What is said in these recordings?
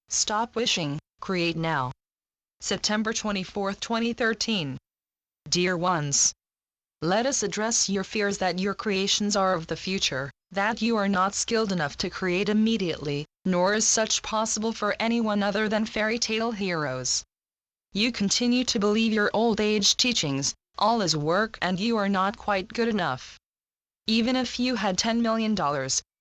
Stop wishing, create now. September 24, 2013. Dear ones, let us address your fears that your creations are of the future, that you are not skilled enough to create immediately, nor is such possible for anyone other than fairy tale heroes. You continue to believe your old age teachings, all is work and you are not quite good enough. Even if you had $10 million,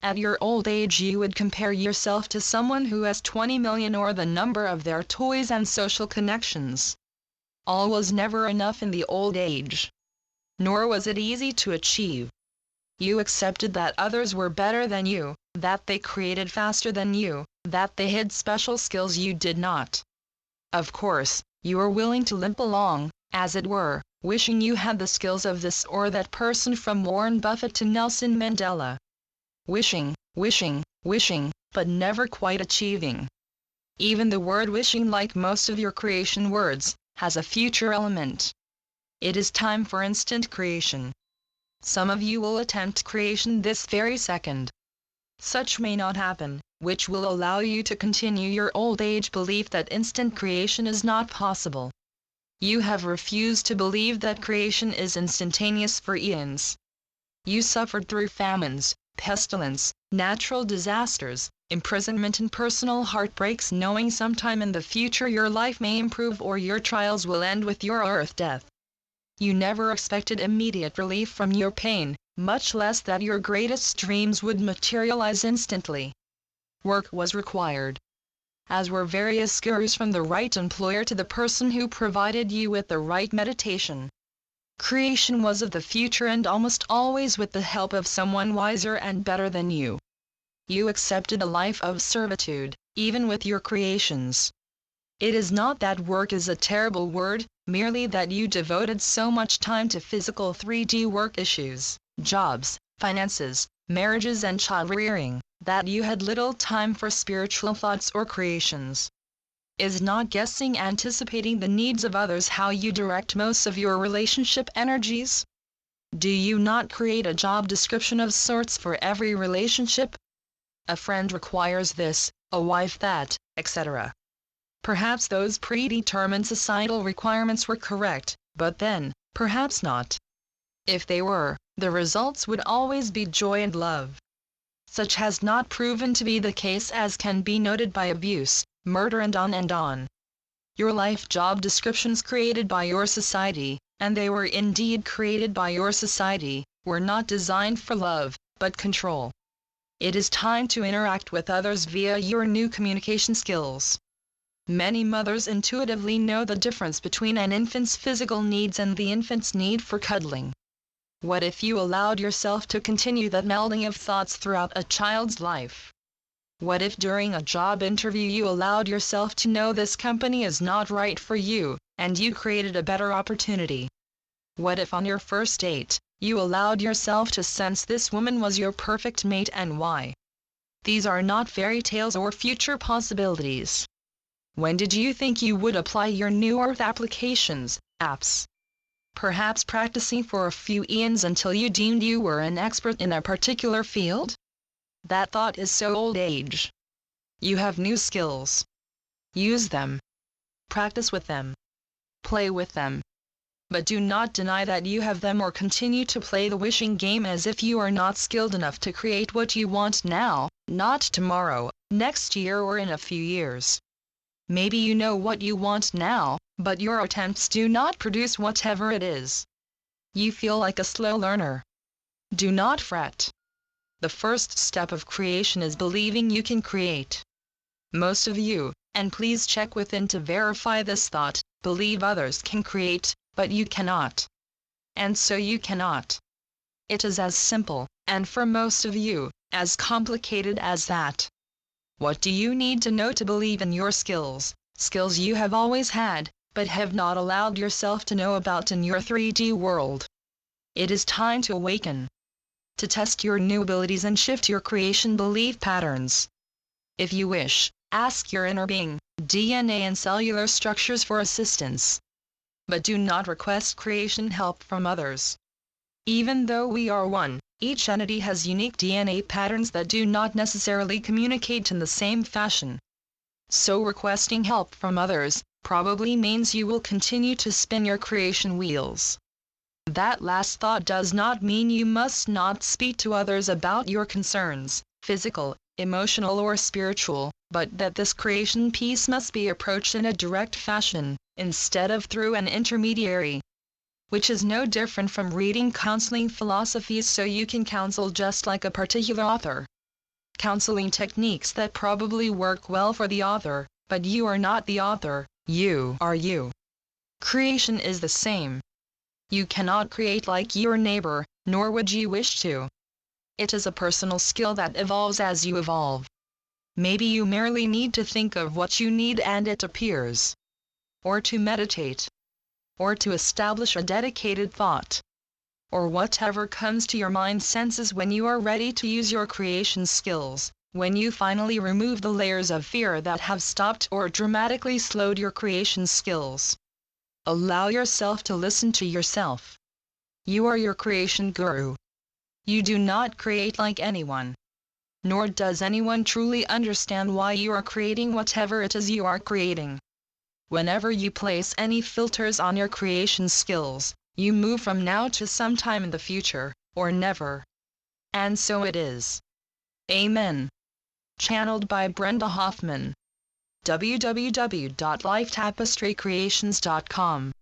at your old age you would compare yourself to someone who has 20 million or the number of their toys and social connections. All was never enough in the old age. Nor was it easy to achieve. You accepted that others were better than you, that they created faster than you, that they had special skills you did not. Of course, you are willing to limp along, as it were, wishing you had the skills of this or that person from Warren Buffett to Nelson Mandela. Wishing, wishing, wishing, but never quite achieving. Even the word wishing, like most of your creation words, has a future element. It is time for instant creation. Some of you will attempt creation this very second. Such may not happen, which will allow you to continue your old age belief that instant creation is not possible. You have refused to believe that creation is instantaneous for eons. You suffered through famines, pestilence, natural disasters, imprisonment and personal heartbreaks, knowing sometime in the future your life may improve or your trials will end with your earth death. You never expected immediate relief from your pain, much less that your greatest dreams would materialize instantly. Work was required. As were various gurus, from the right employer to the person who provided you with the right meditation. Creation was of the future and almost always with the help of someone wiser and better than you. You accepted a life of servitude, even with your creations. It is not that work is a terrible word, merely that you devoted so much time to physical 3D work issues, jobs, finances, marriages and child rearing, that you had little time for spiritual thoughts or creations. Is not guessing, anticipating the needs of others how you direct most of your relationship energies? Do you not create a job description of sorts for every relationship? A friend requires this, a wife that, etc. Perhaps those predetermined societal requirements were correct, but then, perhaps not. If they were, the results would always be joy and love. Such has not proven to be the case, as can be noted by abuse, murder and on and on. Your life job descriptions created by your society, and they were indeed created by your society, were not designed for love, but control. It is time to interact with others via your new communication skills. Many mothers intuitively know the difference between an infant's physical needs and the infant's need for cuddling. What if you allowed yourself to continue that melding of thoughts throughout a child's life? What if during a job interview you allowed yourself to know this company is not right for you, and you created a better opportunity? What if on your first date, you allowed yourself to sense this woman was your perfect mate and why? These are not fairy tales or future possibilities. When did you think you would apply your new earth applications, apps? Perhaps practicing for a few eons until you deemed you were an expert in a particular field? That thought is so old age. You have new skills. Use them. Practice with them. Play with them. But do not deny that you have them or continue to play the wishing game as if you are not skilled enough to create what you want now, not tomorrow, next year or in a few years. Maybe you know what you want now, but your attempts do not produce whatever it is. You feel like a slow learner. Do not fret. The first step of creation is believing you can create. Most of you, and please check within to verify this thought, believe others can create, but you cannot. And so you cannot. It is as simple, and for most of you, as complicated as that. What do you need to know to believe in your skills, skills you have always had, but have not allowed yourself to know about in your 3D world? It is time to awaken. To test your new abilities and shift your creation belief patterns. If you wish, ask your inner being, DNA and cellular structures for assistance. But do not request creation help from others. Even though we are one, each entity has unique DNA patterns that do not necessarily communicate in the same fashion. So requesting help from others probably means you will continue to spin your creation wheels. That last thought does not mean you must not speak to others about your concerns, physical, emotional or spiritual, but that this creation piece must be approached in a direct fashion, instead of through an intermediary. Which is no different from reading counseling philosophies so you can counsel just like a particular author. Counseling techniques that probably work well for the author, but you are not the author, you are you. Creation is the same. You cannot create like your neighbor, nor would you wish to. It is a personal skill that evolves as you evolve. Maybe you merely need to think of what you need and it appears. Or to meditate. Or to establish a dedicated thought. Or whatever comes to your mind senses when you are ready to use your creation skills, when you finally remove the layers of fear that have stopped or dramatically slowed your creation skills. Allow yourself to listen to yourself. You are your creation guru. You do not create like anyone. Nor does anyone truly understand why you are creating whatever it is you are creating. Whenever you place any filters on your creation skills, you move from now to sometime in the future, or never. And so it is. Amen. Channeled by Brenda Hoffman. www.lifetapestrycreations.com